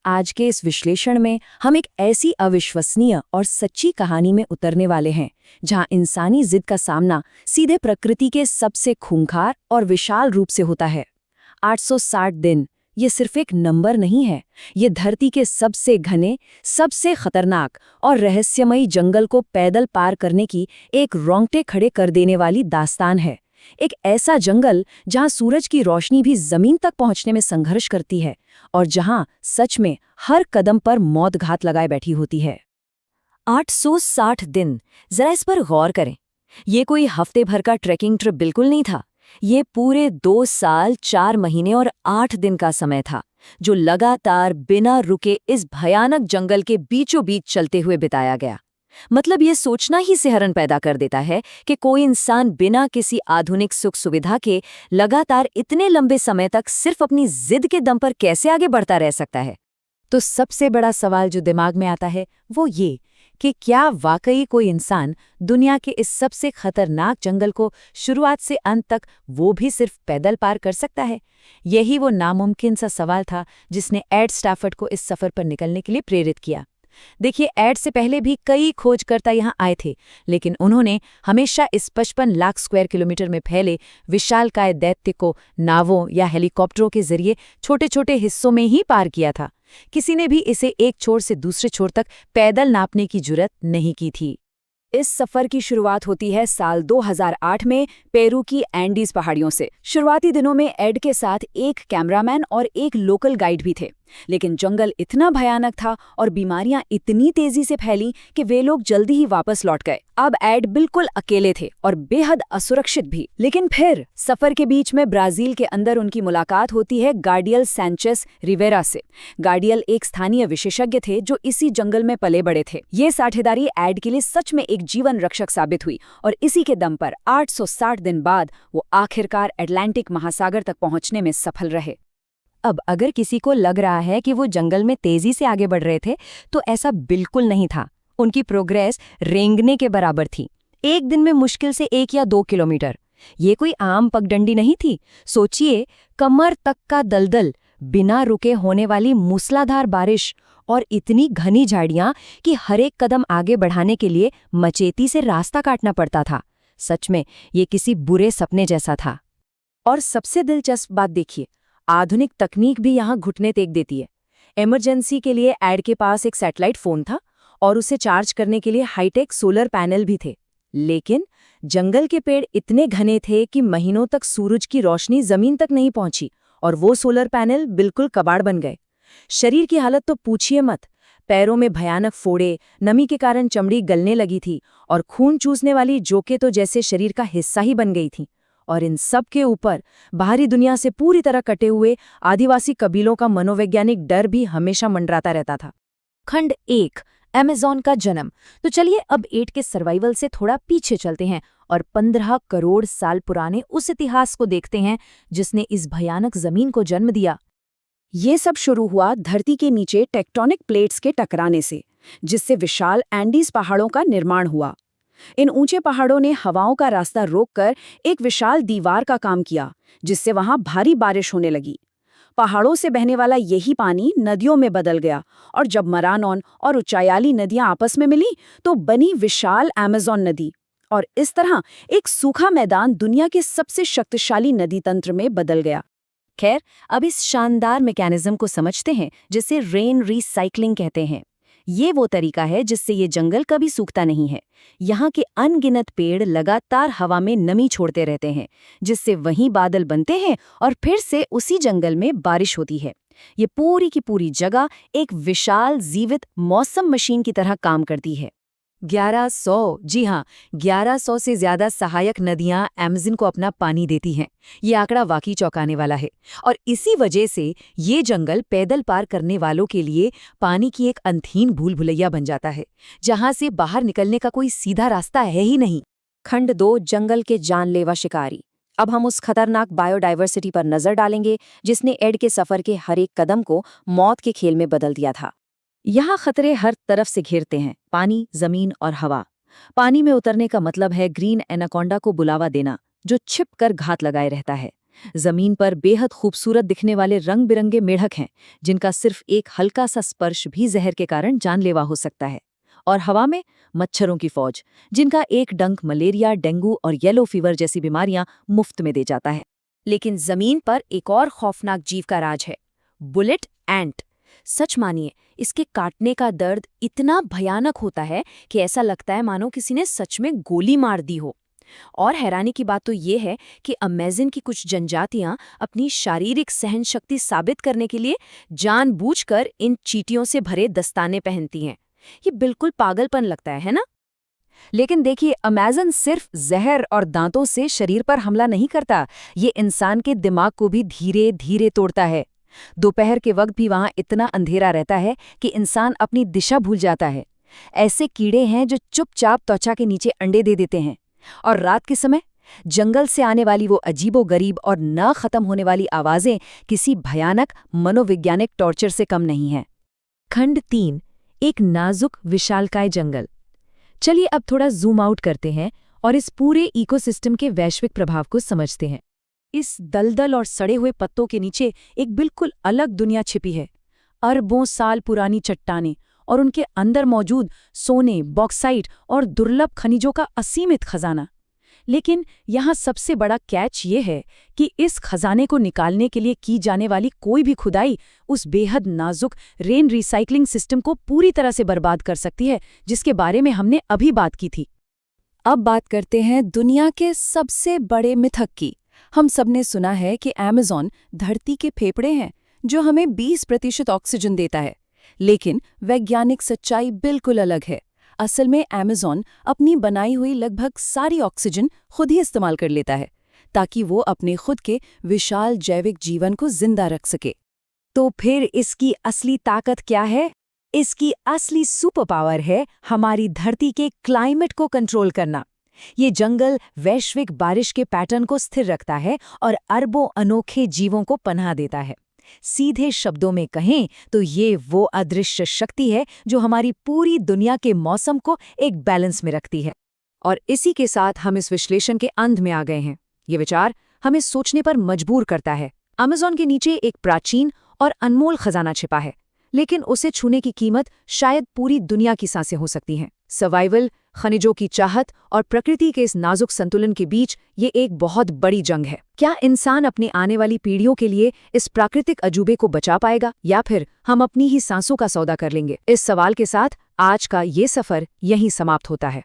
आज के इस विश्लेषण में हम एक ऐसी अविश्वसनीय और सच्ची कहानी में उतरने वाले हैं जहां इंसानी जिद का सामना सीधे प्रकृति के सबसे खूंखार और विशाल रूप से होता है। 860 दिन ये सिर्फ एक नंबर नहीं है, ये धरती के सबसे घने, सबसे खतरनाक और रहस्यमयी जंगल को पैदल पार करने की एक रोंगटे खड़े कर देने वाली दास्तान है। एक ऐसा जंगल जहां सूरज की रोशनी भी जमीन तक पहुंचने में संघर्ष करती है और जहां सच में हर कदम पर मौत घात लगाए बैठी होती है। 860 दिन, जरा इस पर गौर करें। ये कोई हफ्ते भर का ट्रैकिंग ट्रिप बिल्कुल नहीं था। ये पूरे 2 साल 4 महीने और 8 दिन का समय था, जो लगातार बिना रुके इस भयानक जंगल के बीचों बीच चलते हुए बिताया गया। मतलब ये सोचना ही सिहरन पैदा कर देता है कि कोई इंसान बिना किसी आधुनिक सुख सुविधा के लगातार इतने लंबे समय तक सिर्फ अपनी जिद के दम पर कैसे आगे बढ़ता रह सकता है। तो सबसे बड़ा सवाल जो दिमाग में आता है वो ये कि क्या वाकई कोई इंसान दुनिया के इस सबसे खतरनाक जंगल को शुरुआत से अंत तक वो भी सिर्फ पैदल पार कर सकता है। यही वो नामुमकिन सा सवाल था जिसने एड स्टैफर्ड को इस सफर पर निकलने के लिए प्रेरित किया। देखिए, एड से पहले भी कई खोजकर्ता यहाँ आए थे, लेकिन उन्होंने हमेशा इस 55 लाख स्क्वायर किलोमीटर में फैले विशालकाय दैत्य को नावों या हेलीकॉप्टरों के जरिए छोटे छोटे हिस्सों में ही पार किया था। किसी ने भी इसे एक छोर से दूसरे छोर तक पैदल नापने की जुर्रत नहीं की थी। इस सफर की शुरुआत होती है साल 2008 में पेरू की एंडीज पहाड़ियों से। शुरुआती दिनों में एड के साथ एक कैमरामैन और एक लोकल गाइड भी थे, लेकिन जंगल इतना भयानक था और बीमारियां इतनी तेजी से फैली कि वे लोग जल्दी ही वापस लौट गए। अब एड बिल्कुल अकेले थे और बेहद असुरक्षित भी। लेकिन फिर सफर के बीच में ब्राजील के अंदर उनकी मुलाकात होती है गार्डियल सैंचेस रिवेरा से। गार्डियल एक स्थानीय विशेषज्ञ थे जो इसी जंगल में पले बड़े थे। ये साझेदारी एड के लिए सच में एक जीवन रक्षक साबित हुई और इसी के दम पर 860 दिन बाद वो आखिरकार अटलांटिक महासागर तक पहुंचने में सफल रहे। अब अगर किसी को लग रहा है कि वो जंगल में तेजी से आगे बढ़ रहे थे, तो ऐसा बिल्कुल नहीं था। उनकी प्रोग्रेस रेंगने के बराबर थी। एक दिन में मुश्किल से 1 या 2 किलोमीटर। ये कोई आम पगडंडी नहीं थी। सोचिए, कमर तक का दलदल, बिना रुके होने वाली मूसलाधार बारिश और इतनी घनी झाड़ियां कि हर एक कदम आगे बढ़ाने के लिए मचेती से रास्ता काटना पड़ता था। सच में ये किसी बुरे सपने जैसा था। और सबसे दिलचस्प बात देखिए, आधुनिक तकनीक भी यहाँ घुटने टेक देती है। इमरजेंसी के लिए एड के पास एक सैटेलाइट फोन था और उसे चार्ज करने के लिए हाईटेक सोलर पैनल भी थे। लेकिन जंगल के पेड़ इतने घने थे कि महीनों तक सूरज की रोशनी जमीन तक नहीं पहुंची और वो सोलर पैनल बिल्कुल कबाड़ बन गए। शरीर की हालत तो पूछिए मत। पैरों में भयानक फोड़े, नमी के कारण चमड़ी गलने लगी थी और खून चूसने वाली जोकें तो जैसे शरीर का हिस्सा ही बन गई थीं। और इन सब के ऊपर बाहरी दुनिया से पूरी तरह कटे हुए आदिवासी कबीलों का मनोवैज्ञानिक डर भी हमेशा मंडराता रहता था। खंड 1, अमेज़न का जन्म। तो चलिए अब एड के सर्वाइवल से थोड़ा पीछे चलते हैं और 15 करोड़ साल पुराने उस इतिहास को देखते हैं जिसने इस भयानक जमीन को जन्म दिया। ये सब शुरू हुआ धरती के नीचे टेक्टोनिक प्लेट्स के टकराने से, जिससे विशाल एंडीज पहाड़ों का निर्माण हुआ। इन ऊंचे पहाड़ों ने हवाओं का रास्ता रोककर एक विशाल दीवार का काम किया, जिससे वहां भारी बारिश होने लगी। पहाड़ों से बहने वाला यही पानी नदियों में बदल गया और जब मरानॉन और उचायाली नदियां आपस में मिली तो बनी विशाल अमेज़न नदी। और इस तरह एक सूखा मैदान दुनिया के सबसे शक्तिशाली नदी तंत्र में बदल गया। खैर, अब इस शानदार मैकेनिज्म को समझते हैं जिसे रेन रीसाइक्लिंग कहते हैं। ये वो तरीका है जिससे ये जंगल कभी सूखता नहीं है। यहाँ के अनगिनत पेड़ लगातार हवा में नमी छोड़ते रहते हैं, जिससे वहीं बादल बनते हैं और फिर से उसी जंगल में बारिश होती है। ये पूरी की पूरी जगह एक विशाल जीवित मौसम मशीन की तरह काम करती है। 1100, जी हाँ, 1100 से ज्यादा सहायक नदियां अमेज़न को अपना पानी देती हैं। ये आंकड़ा वाकई चौंकाने वाला है। और इसी वजह से ये जंगल पैदल पार करने वालों के लिए पानी की एक अनथीन भूल भुलैया बन जाता है, जहां से बाहर निकलने का कोई सीधा रास्ता है ही नहीं। खंड 2, जंगल के जानलेवा शिकारी। अब हम उस खतरनाक बायोडाइवर्सिटी पर नजर डालेंगे जिसने एड के सफर के हर एक कदम को मौत के खेल में बदल दिया था। यहाँ खतरे हर तरफ से घेरते हैं, पानी, जमीन और हवा। पानी में उतरने का मतलब है ग्रीन एनाकोंडा को बुलावा देना, जो छिप कर घात लगाए रहता है। जमीन पर बेहद खूबसूरत दिखने वाले रंग बिरंगे मेढक हैं, जिनका सिर्फ एक हल्का सा स्पर्श भी जहर के कारण जानलेवा हो सकता है। और हवा में मच्छरों की फौज, जिनका एक डंक मलेरिया, डेंगू और येलो फीवर जैसी बीमारियां मुफ्त में दे जाता है। लेकिन जमीन पर एक और खौफनाक जीव का राज है, बुलेट एंट। सच मानिए, इसके काटने का दर्द इतना भयानक होता है कि ऐसा लगता है मानो किसी ने सच में गोली मार दी हो। और हैरानी की बात तो ये है कि अमेज़न की कुछ जनजातियां अपनी शारीरिक सहन शक्ति साबित करने के लिए जानबूझकर इन चींटियों से भरे दस्ताने पहनती हैं। ये बिल्कुल पागलपन लगता है ना? लेकिन देखिए, अमेज़न सिर्फ जहर और दांतों से शरीर पर हमला नहीं करता, ये इंसान के दिमाग को भी धीरे धीरे तोड़ता है। दोपहर के वक्त भी वहां इतना अंधेरा रहता है कि इंसान अपनी दिशा भूल जाता है। ऐसे कीड़े हैं जो चुपचाप त्वचा के नीचे अंडे दे देते हैं। और रात के समय जंगल से आने वाली वो अजीबोगरीब और न खत्म होने वाली आवाजें किसी भयानक मनोवैज्ञानिक टॉर्चर से कम नहीं हैं। खंड 3, एक नाजुक विशालकाय जंगल। चलिए अब थोड़ा जूम आउट करते हैं और इस पूरे इकोसिस्टम के वैश्विक प्रभाव को समझते हैं। इस दलदल और सड़े हुए पत्तों के नीचे एक बिल्कुल अलग दुनिया छिपी है। अरबों साल पुरानी चट्टानें और उनके अंदर मौजूद सोने, बॉक्साइट और दुर्लभ खनिजों का असीमित खजाना। लेकिन यहाँ सबसे बड़ा कैच ये है कि इस खजाने को निकालने के लिए की जाने वाली कोई भी खुदाई उस बेहद नाजुक रेन रिसाइकलिंग सिस्टम को पूरी तरह से बर्बाद कर सकती है, जिसके बारे में हमने अभी बात की थी। अब बात करते हैं दुनिया के सबसे बड़े मिथक की। हम सबने सुना है कि अमेज़न धरती के फेफड़े हैं जो हमें 20% ऑक्सीजन देता है। लेकिन वैज्ञानिक सच्चाई बिल्कुल अलग है। असल में अमेज़न अपनी बनाई हुई लगभग सारी ऑक्सीजन खुद ही इस्तेमाल कर लेता है, ताकि वो अपने खुद के विशाल जैविक जीवन को जिंदा रख सके। तो फिर इसकी असली ताकत क्या है? इसकी असली सुपर पावर है हमारी धरती के क्लाइमेट को कंट्रोल करना। ये जंगल वैश्विक बारिश के पैटर्न को स्थिर रखता है और अरबों अनोखे जीवों को पनाह देता है। सीधे शब्दों में कहें तो ये वो अदृश्य शक्ति है जो हमारी पूरी दुनिया के मौसम को एक बैलेंस में रखती है। और इसी के साथ हम इस विश्लेषण के अंत में आ गए हैं। ये विचार हमें सोचने पर मजबूर करता है। अमेज़न के नीचे एक प्राचीन और अनमोल खजाना छिपा है, लेकिन उसे छूने की कीमत शायद पूरी दुनिया की सांसें हो सकती हैं। सर्वाइवल, खनिजों की चाहत और प्रकृति के इस नाजुक संतुलन के बीच ये एक बहुत बड़ी जंग है। क्या इंसान अपनी आने वाली पीढ़ियों के लिए इस प्राकृतिक अजूबे को बचा पाएगा, या फिर हम अपनी ही सांसों का सौदा कर लेंगे? इस सवाल के साथ आज का ये सफर यहीं समाप्त होता है।